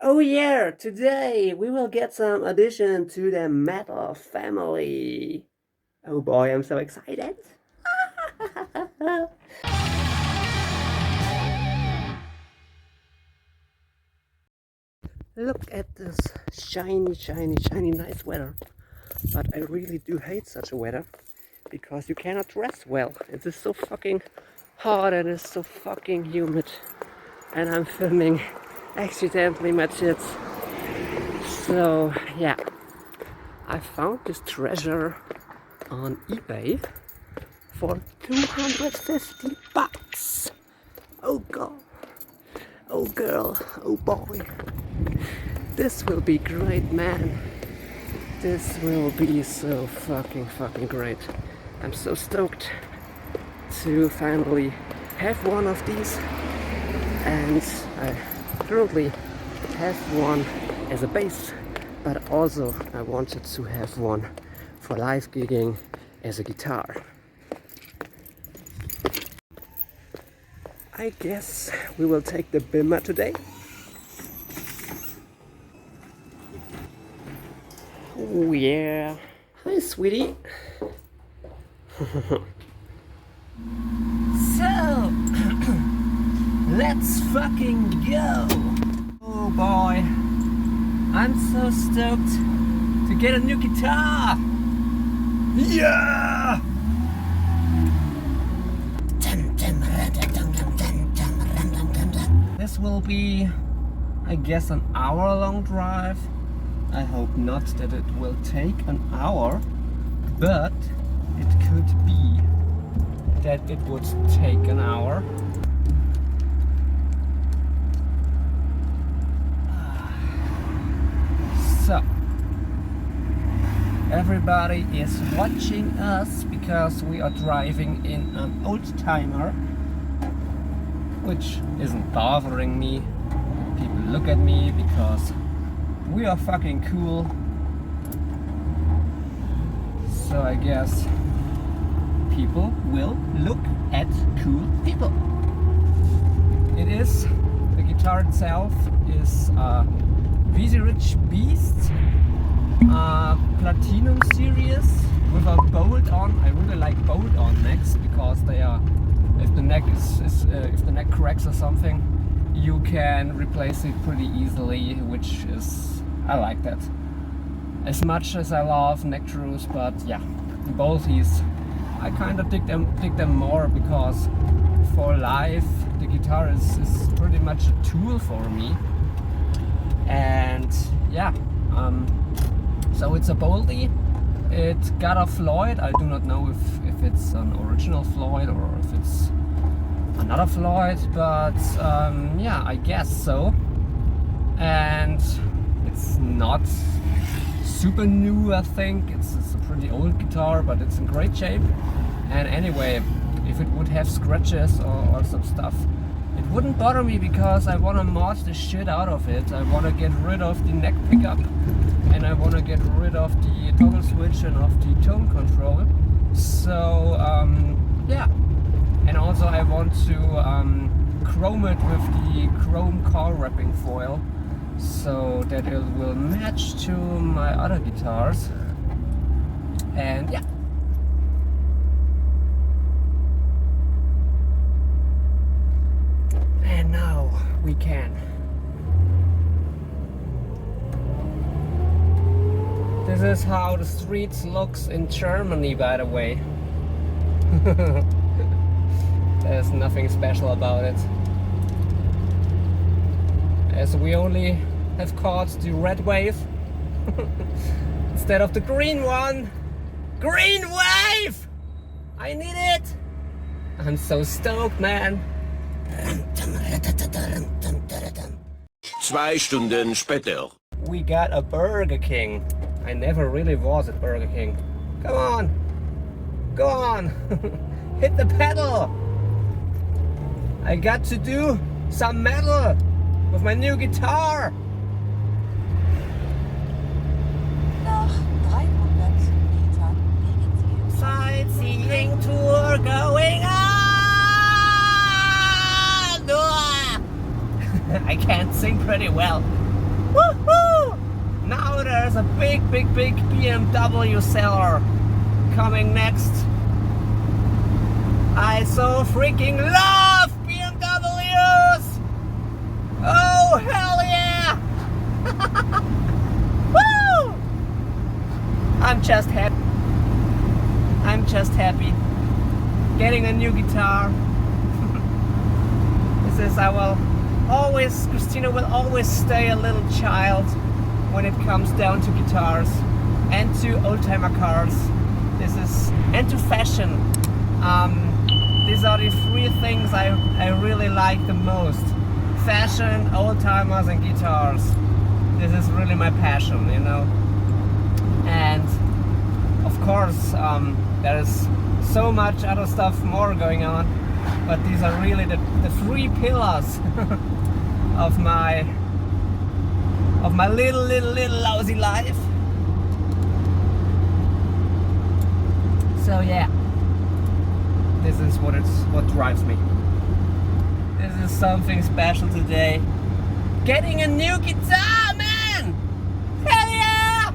Oh yeah, today we will get some addition to the metal family. Oh boy, I'm so excited. Look at this shiny, shiny, shiny nice weather. But I really do hate such a weather because you cannot dress well. It is so fucking hot and it's so fucking humid. And I'm filming accidentally my tits. So yeah, I found this treasure on eBay for 250 bucks. Oh god, oh girl, oh boy. This will be great, man. This will be so fucking great. I'm so stoked to finally have one of these, and I currently have one as a bass, but also I wanted to have one for live gigging as a guitar. I guess we will take the Bimmer today. Oh yeah. Hi sweetie. So let's fucking go. Oh boy, I'm so stoked to get a new guitar. Yeah. This will be, I guess, an hour-long drive. I hope not that it will take an hour, but it could be that it would take an hour. So, everybody is watching us because we are driving in an Oldtimer, which isn't bothering me. People look at me because we are fucking cool. So I guess people will look at cool people. The guitar itself is a Easy Rich Beast Platinum series with a bolt on. I really like bolt on necks because they are, if the neck if the neck cracks or something, you can replace it pretty easily, which is, I like that. As much as I love neck screws, but yeah, both these, I kind of dig them more because for live the guitar is pretty much a tool for me. And yeah, so it's a Boldy. It got a Floyd. I do not know if it's an original Floyd or if it's another Floyd, but yeah, I guess so. And it's not super new, I think. It's a pretty old guitar, but it's in great shape. And anyway, if it would have scratches or some stuff, it wouldn't bother me because I want to mod the shit out of it. I want to get rid of the neck pickup, and I want to get rid of the toggle switch and of the tone control. So yeah, and also I want to chrome it with the chrome car wrapping foil so that it will match to my other guitars. And yeah. And now we can. This is how the streets looks in Germany, by the way. There's nothing special about it, as we only have caught the red wave instead of the green one. Green wave! I need it! I'm so stoked, man. 2 Stunden später. We got a Burger King. I never really was at Burger King. Come on! Go on! Hit the pedal! I got to do some metal with my new guitar! Nach 300 Metern biegen Sie Sightseeing tour going on! I can't sing pretty well. Now there's a big BMW seller coming next. I so freaking love BMWs! Oh hell yeah! Woo! I'm just happy. I'm just happy. Getting a new guitar. This is, Christina will always stay a little child when it comes down to guitars and to oldtimer cars. And to fashion. These are the three things I really like the most. Fashion, oldtimers and guitars. This is really my passion, you know. And of course, there is so much other stuff more going on, but these are really the three pillars of my little lousy life. So yeah, this is what drives me. This is something special today. Getting a new guitar, man! Hell yeah!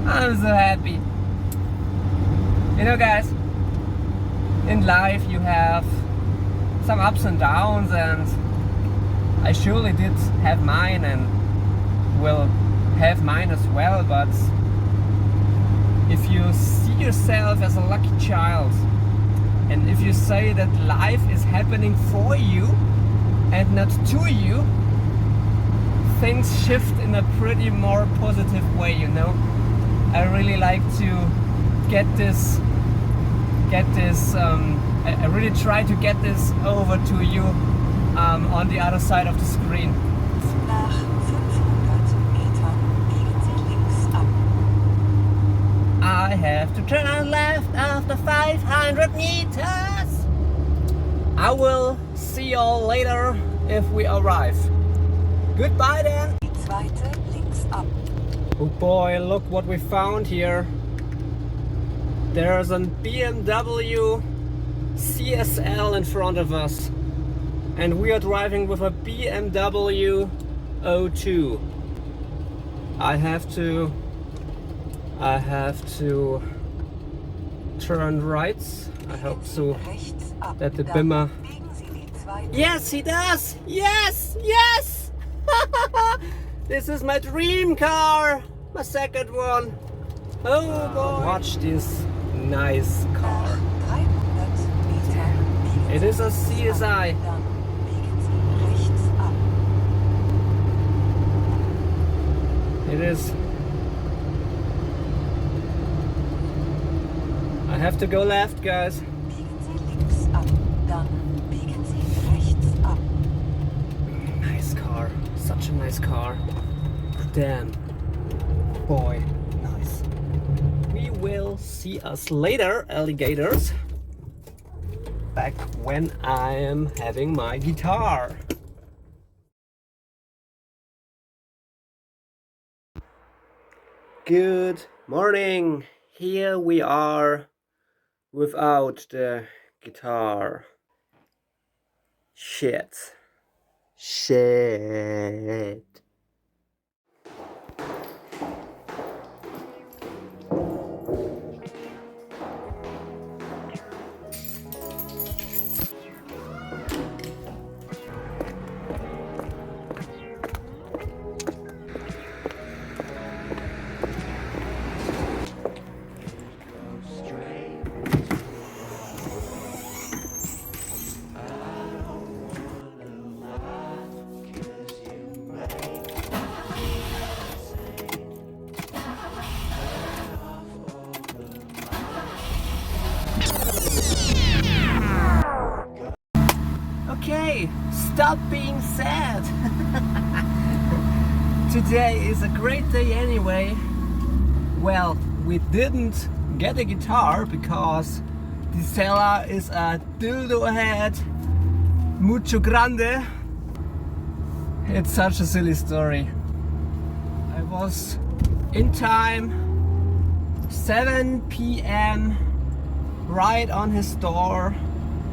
I'm so happy. You know, guys, in life you have some ups and downs, and I surely did have mine and will have mine as well, but if you see yourself as a lucky child, and if you say that life is happening for you and not to you, things shift in a pretty more positive way, you know. I really like to get this, I really try to get this over to you on the other side of the screen. Nach 500 Metern biegen Sie links ab. I have to turn left after 500 meters. I will see y'all later if we arrive. Goodbye then. Die zweite links ab. Oh boy, look what we found here. There's a BMW CSL in front of us, and we are driving with a BMW 02. I have to turn right. I hope so Rechts ab. that the Dann Bimmer. biegen Sie die zweite. Yes, he does. Yes. This is my dream car, my second one. Oh boy. Watch this nice car. Nach 300 Metern biegen It is a Sie links ab. CSI. Dann biegen Sie rechts ab. It is. I have to go left, guys. Biegen Sie links ab. Dann biegen Sie rechts ab. Nice car. Such a nice car. Damn. Boy, nice. We will see us later, alligators. Back when I am having my guitar. Good morning. Here we are without the guitar. Shit. Okay, stop being sad. Today is a great day anyway. Well, we didn't get a guitar because the seller is a dildohead mucho grande. It's such a silly story. I was in time, 7 p.m. right on his door,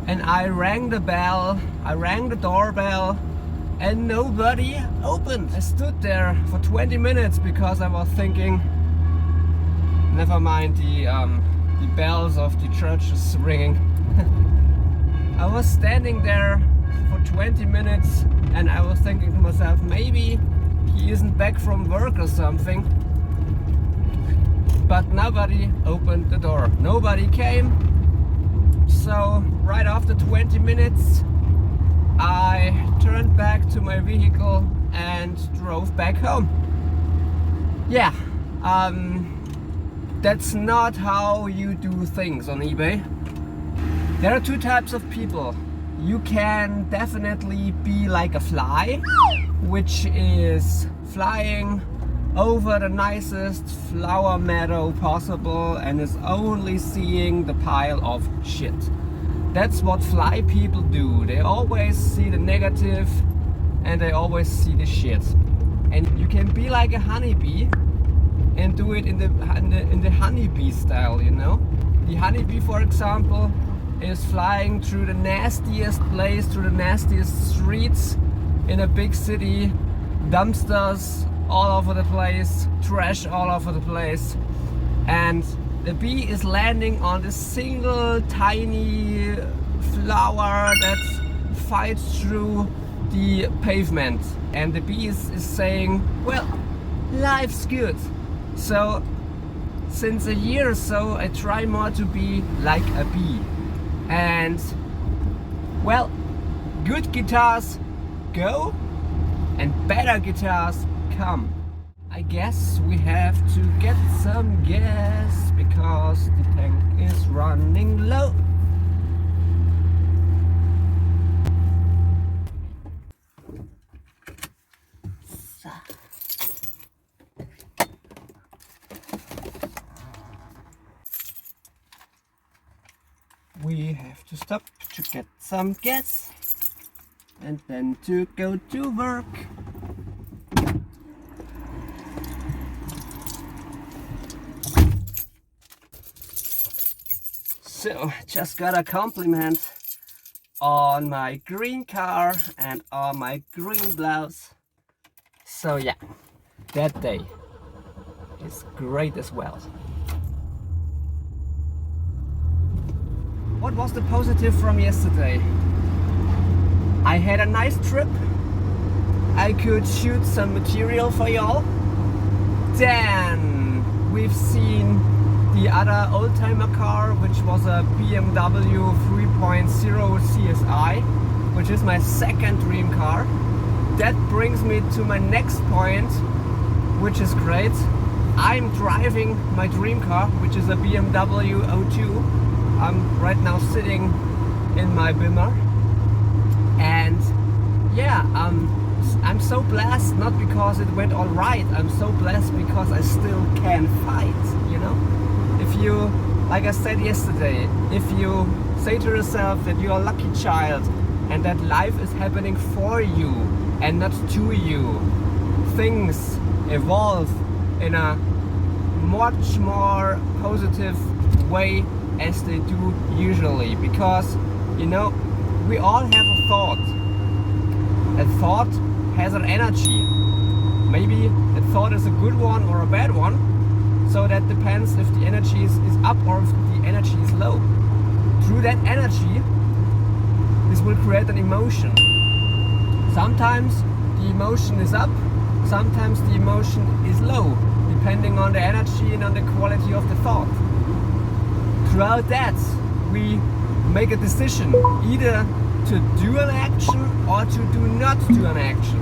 and I rang the doorbell, and nobody opened. I stood there for 20 minutes because I was thinking, never mind the bells of the church is ringing. I was standing there for 20 minutes and I was thinking to myself, maybe he isn't back from work or something. But nobody opened the door. Nobody came. So right after 20 minutes, I turned back to my vehicle and drove back home. Yeah, that's not how you do things on eBay. There are two types of people. You can definitely be like a fly, which is flying over the nicest flower meadow possible and is only seeing the pile of shit. That's what fly people do. They always see the negative and they always see the shit. And you can be like a honeybee and do it in the honeybee style, you know? The honeybee, for example, is flying through the nastiest place, through the nastiest streets in a big city, dumpsters all over the place, trash all over the place, and the bee is landing on this single tiny flower that fights through the pavement, and the bee is saying, well, life's good. So since a year or so I try more to be like a bee, and well, good guitars go and better guitars come. I guess we have to get some gas because the tank is running low. We have to stop to get some gas and then to go to work. So, just got a compliment on my green car and on my green blouse. So yeah, that day is great as well. What was the positive from yesterday? I had a nice trip. I could shoot some material for y'all. Then we've seen the other Oldtimer car, which was a BMW 3.0 CSI, which is my second dream car. That brings me to my next point, which is great. I'm driving my dream car, which is a BMW O2. I'm right now sitting in my Bimmer, and yeah, I'm so blessed, not because it went all right, I'm so blessed because I still can fight, you know? If you, like I said yesterday, if you say to yourself that you're a lucky child and that life is happening for you and not to you, things evolve in a much more positive way as they do usually, because you know, we all have a thought. A thought has an energy. Maybe that thought is a good one or a bad one, so that depends if the energy is up or if the energy is low. Through that energy, this will create an emotion. Sometimes the emotion is up, sometimes the emotion is low, depending on the energy and on the quality of the thought. Throughout that, we make a decision either to do an action or to do not do an action.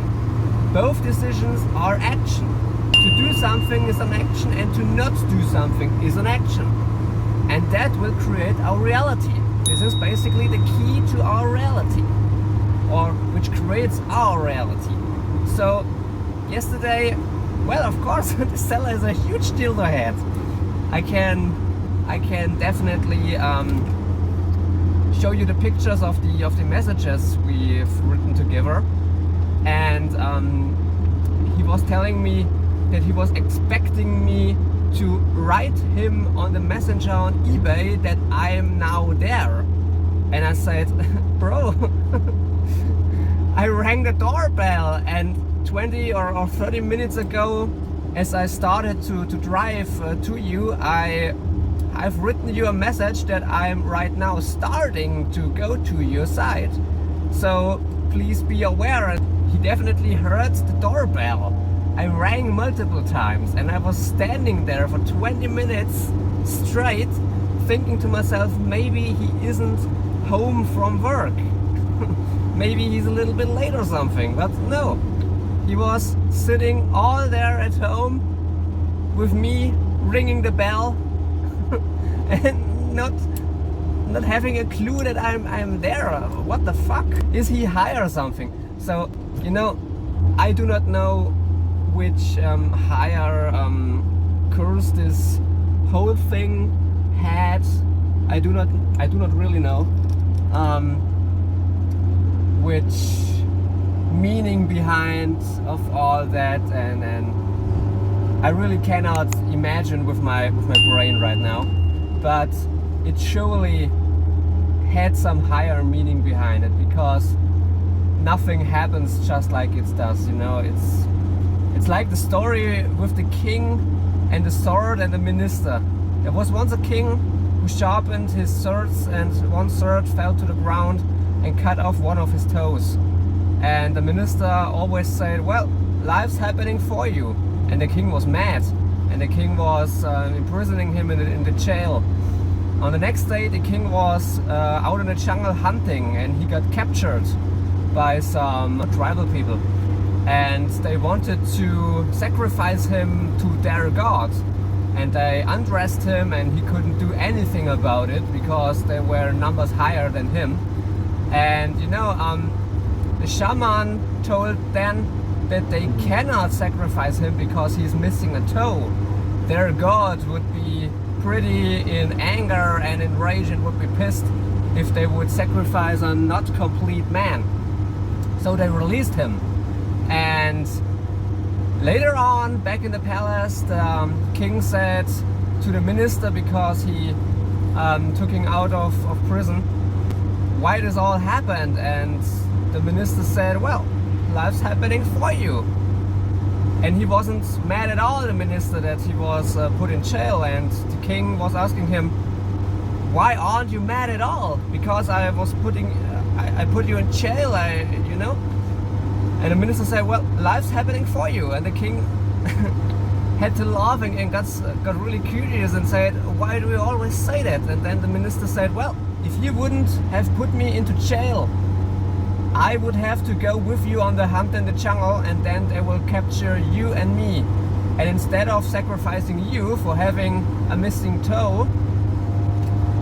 Both decisions are action. To do something is an action and to not do something is an action. And that will create our reality. This is basically the key to our reality, or which creates our reality. So yesterday, well, of course, the seller is a huge dildohead. I can definitely show you the pictures of the messages we've written together, and he was telling me that he was expecting me to write him on the messenger on eBay that I am now there, and I said, bro, I rang the doorbell, and 20 or 30 minutes ago, as I started to drive to you, I've written you a message that I'm right now starting to go to your site. So please be aware. He definitely heard the doorbell. I rang multiple times and I was standing there for 20 minutes straight thinking to myself, maybe he isn't home from work. Maybe he's a little bit late or something, but no. He was sitting all there at home with me ringing the bell and not having a clue that I'm there. What the fuck? Is he high or something? So, you know, I do not know which higher curse this whole thing had. I do not really know which meaning behind of all that, and I really cannot imagine with my brain right now, but it surely had some higher meaning behind it, because nothing happens just like it does, you know. It's like the story with the king and the sword and the minister. There was once a king who sharpened his swords, and one sword fell to the ground and cut off one of his toes. And the minister always said, well, life's happening for you. And the king was mad, and the king was imprisoning him in the jail. On the next day, the king was out in the jungle hunting, and he got captured by some tribal people, and they wanted to sacrifice him to their god, and they undressed him, and he couldn't do anything about it because they were numbers higher than him. And you know, the shaman told then that they cannot sacrifice him because he's missing a toe. Their god would be pretty in anger and in rage and would be pissed if they would sacrifice a not complete man. So they released him, and later on, back in the palace, the king said to the minister, because he took him out of prison, why this all happened. And the minister said, well, life's happening for you. And he wasn't mad at all, the minister, that he was put in jail. And the king was asking him, why aren't you mad at all? Because I was I put you in jail, you know. And the minister said, well, life's happening for you. And the king had to laugh and got really curious and said, why do you always say that? And then the minister said, well, if you wouldn't have put me into jail, I would have to go with you on the hunt in the jungle, and then they will capture you and me. And instead of sacrificing you for having a missing toe,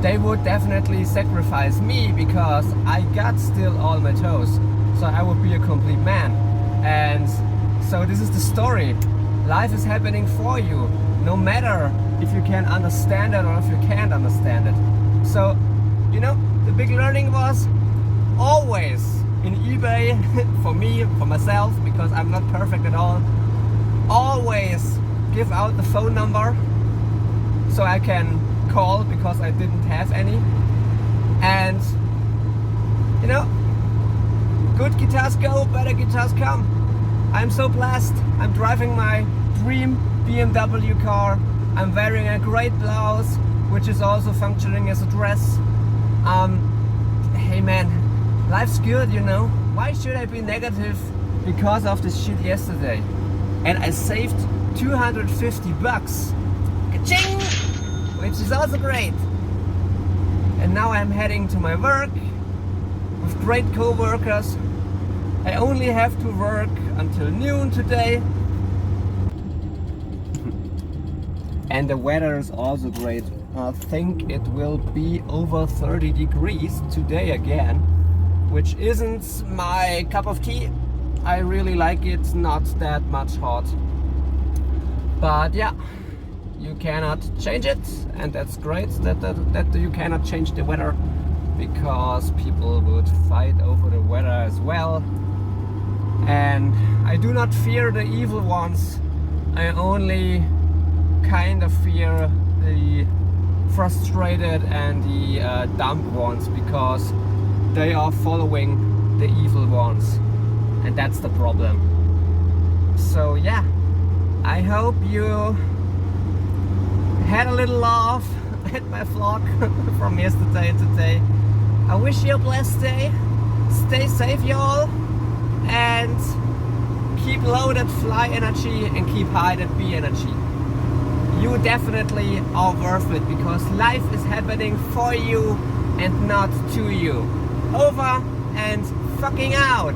they would definitely sacrifice me because I got still all my toes. So I would be a complete man. And so this is the story. Life is happening for you, no matter if you can understand it or if you can't understand it. So, you know, the big learning was always in eBay, for me, for myself, because I'm not perfect at all, always give out the phone number so I can call, because I didn't have any. And, you know, good guitars go, better guitars come. I'm so blessed. I'm driving my dream BMW car. I'm wearing a great blouse, which is also functioning as a dress. Hey man, life's good, you know. Why should I be negative because of this shit yesterday? And I saved 250 bucks. Ka-ching! Which is also great. And now I'm heading to my work with great co-workers. I only have to work until noon today. And the weather is also great. I think it will be over 30 degrees today again, which isn't my cup of tea. I really like it not that much hot. But yeah, you cannot change it, and that's great that you cannot change the weather, because people would fight over the weather as well. And I do not fear the evil ones. I only kind of fear the frustrated and the dumb ones, because they are following the evil ones. and that's the problem. So yeah, I hope you had a little laugh at my vlog from yesterday and today. I wish you a blessed day. Stay safe, y'all, and keep loaded fly energy and keep high at B energy. You definitely are worth it because life is happening for you and not to you. Over and fucking out.